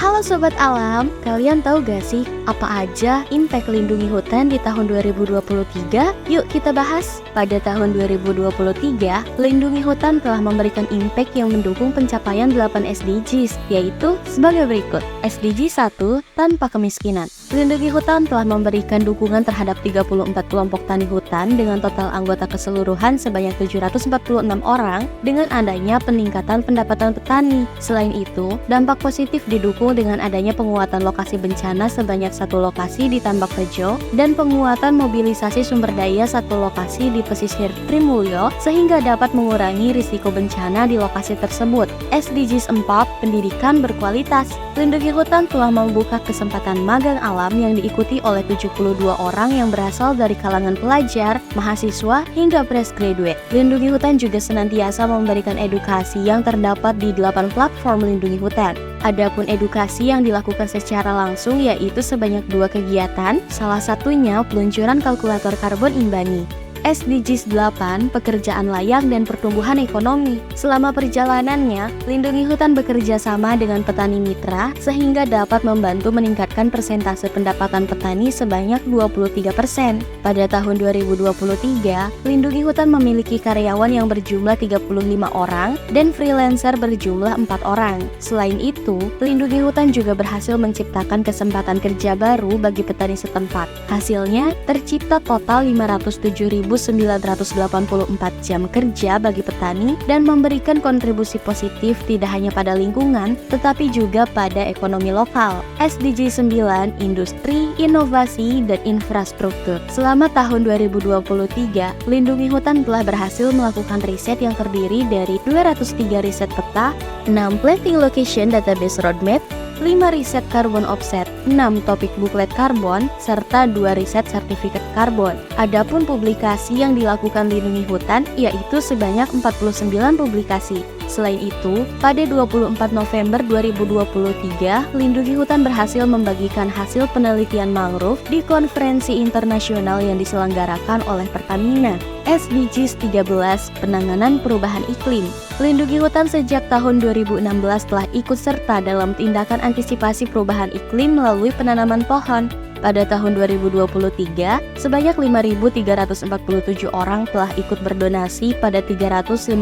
Halo Sobat Alam, kalian tahu gak sih apa aja impact lindungi hutan di tahun 2023? Yuk kita bahas. Pada tahun 2023, lindungi hutan telah memberikan impact yang mendukung pencapaian 8 SDGs, yaitu sebagai berikut. SDG 1, tanpa kemiskinan. Lindungi hutan telah memberikan dukungan terhadap 34 kelompok tani hutan dengan total anggota keseluruhan sebanyak 746 orang dengan adanya peningkatan pendapatan petani. Selain itu, dampak positif didukung dengan adanya penguatan lokasi bencana sebanyak 1 lokasi di Tambak Rejo dan penguatan mobilisasi sumber daya 1 lokasi di pesisir Trimulyo sehingga dapat mengurangi risiko bencana di lokasi tersebut. SDGs 4, pendidikan berkualitas. Lindungi hutan telah membuka kesempatan magang alam yang diikuti oleh 72 orang yang berasal dari kalangan pelajar, mahasiswa, hingga fresh graduate. Lindungi hutan juga senantiasa memberikan edukasi yang terdapat di 8 platform lindungi hutan. Adapun edukasi yang dilakukan secara langsung yaitu sebanyak 2 kegiatan, salah satunya peluncuran kalkulator karbon imbangi. SDGs 8, pekerjaan layak dan pertumbuhan ekonomi. Selama perjalanannya, lindungi hutan bekerja sama dengan petani mitra sehingga dapat membantu meningkatkan persentase pendapatan petani sebanyak 23%. Pada tahun 2023, lindungi hutan memiliki karyawan yang berjumlah 35 orang dan freelancer berjumlah 4 orang. Selain itu, lindungi hutan juga berhasil menciptakan kesempatan kerja baru bagi petani setempat. Hasilnya, tercipta total 507.984 jam kerja bagi petani dan memberikan kontribusi positif tidak hanya pada lingkungan tetapi juga pada ekonomi lokal. SDG 9, industri, inovasi, dan infrastruktur. Selama tahun 2023, Lindungi Hutan telah berhasil melakukan riset yang terdiri dari 203 riset peta, 6 planting location database roadmap, 5 riset carbon offset, 6 topik buklet karbon, serta 2 riset sertifikat karbon. Adapun publikasi yang dilakukan Lindungi Hutan yaitu sebanyak 49 publikasi. Selain itu, pada 24 November 2023, Lindungi Hutan berhasil membagikan hasil penelitian mangrove di konferensi internasional yang diselenggarakan oleh Pertamina. SDGs 13, penanganan perubahan iklim. Lindungi Hutan sejak tahun 2016 telah ikut serta dalam tindakan antisipasi perubahan iklim melalui penanaman pohon. Pada tahun 2023, sebanyak 5.347 orang telah ikut berdonasi pada 358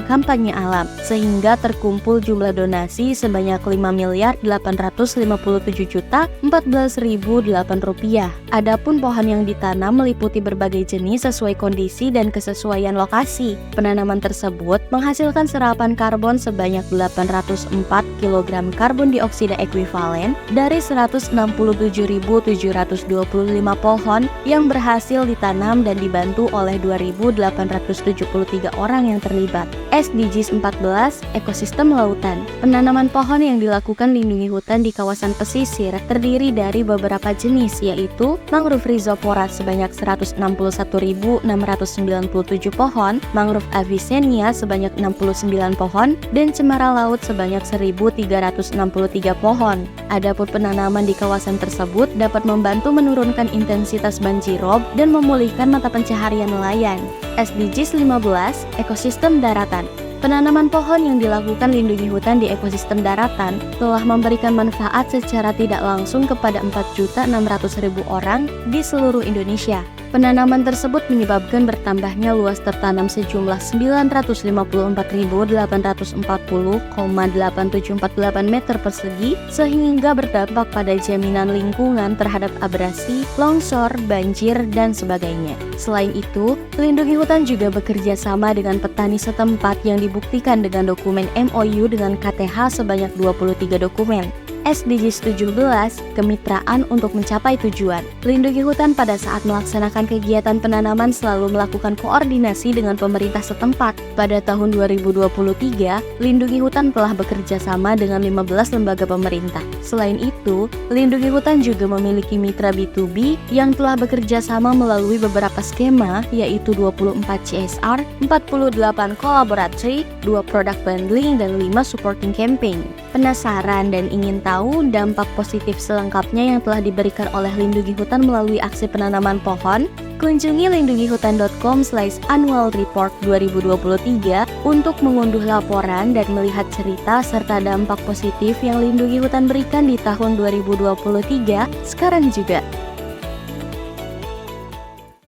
kampanye alam, sehingga terkumpul jumlah donasi sebanyak Rp5.857.014.008. Adapun pohon yang ditanam meliputi berbagai jenis sesuai kondisi dan kesesuaian lokasi. Penanaman tersebut menghasilkan serapan karbon sebanyak 804 kg karbon dioksida ekuivalen dari 167.725 pohon yang berhasil ditanam dan dibantu oleh 2.873 orang yang terlibat. SDGs 14, ekosistem lautan. Penanaman pohon yang dilakukan Lindungi Hutan di kawasan pesisir terdiri dari beberapa jenis yaitu mangrove rhizopora sebanyak 161.697 pohon, mangrove avicennia sebanyak 69 pohon, dan cemara laut sebanyak 1.363 pohon. Adapun penanaman di kawasan tersebut dapat membantu menurunkan intensitas banjirop dan memulihkan mata pencaharian nelayan. SDGs 15, ekosistem daratan. Penanaman pohon yang dilakukan Lindungi Hutan di ekosistem daratan telah memberikan manfaat secara tidak langsung kepada 4.600.000 orang di seluruh Indonesia. Penanaman tersebut menyebabkan bertambahnya luas tertanam sejumlah 954.840,8748 meter persegi sehingga berdampak pada jaminan lingkungan terhadap abrasi, longsor, banjir, dan sebagainya. Selain itu, Lindungi Hutan juga bekerja sama dengan petani setempat yang dibuktikan dengan dokumen MOU dengan KTH sebanyak 23 dokumen. SDGs 17, kemitraan untuk mencapai tujuan. Lindungi Hutan pada saat melaksanakan kegiatan penanaman selalu melakukan koordinasi dengan pemerintah setempat. Pada tahun 2023, Lindungi Hutan telah bekerja sama dengan 15 lembaga pemerintah. Selain itu, Lindungi Hutan juga memiliki mitra B2B yang telah bekerja sama melalui beberapa skema yaitu 24 CSR, 48 kolaborasi, 2 product bundling, dan 5 supporting campaign. Penasaran dan ingin tahu dampak positif selengkapnya yang telah diberikan oleh Lindungi Hutan melalui aksi penanaman pohon? Kunjungi lindungihutan.com/annualreport 2023 untuk mengunduh laporan dan melihat cerita serta dampak positif yang Lindungi Hutan berikan di tahun 2023 sekarang juga.